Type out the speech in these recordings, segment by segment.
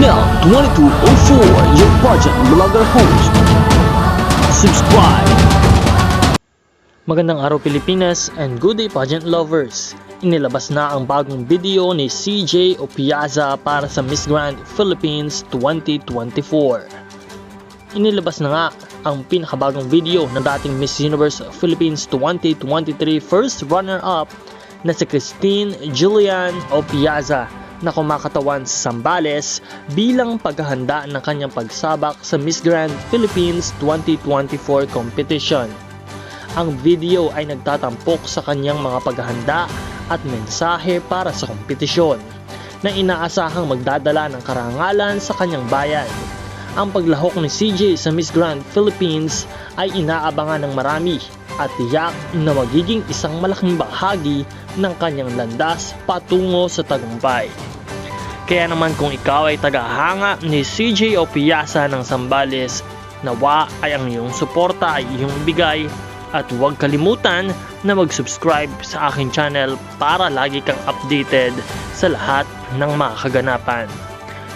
Mel 2204, your pageant vlogger host. Subscribe! Magandang araw Pilipinas and good day pageant lovers! Inilabas na ang bagong video ni CJ Opiaza para sa Miss Grand Philippines 2024. Inilabas na nga ang pinakabagong video ng dating Miss Universe Philippines 2023 first runner-up na si Christine Julian Opiaza na kumakatawan sa Zambales bilang paghahanda ng kanyang pagsabak sa Miss Grand Philippines 2024 competition. Ang video ay nagtatampok sa kanyang mga paghahanda at mensahe para sa kompetisyon na inaasahang magdadala ng karangalan sa kanyang bayan. Ang paglahok ni CJ sa Miss Grand Philippines ay inaabangan ng marami at tiyak na magiging isang malaking bahagi ng kanyang landas patungo sa tagumpay. Kaya naman kung ikaw ay tagahanga ni CJ Opiaza ng Zambales, nawa ay ang iyong suporta ay iyong bigay at huwag kalimutan na mag-subscribe sa aking channel para lagi kang updated sa lahat ng mga kaganapan.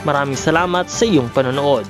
Maraming salamat sa iyong panonood.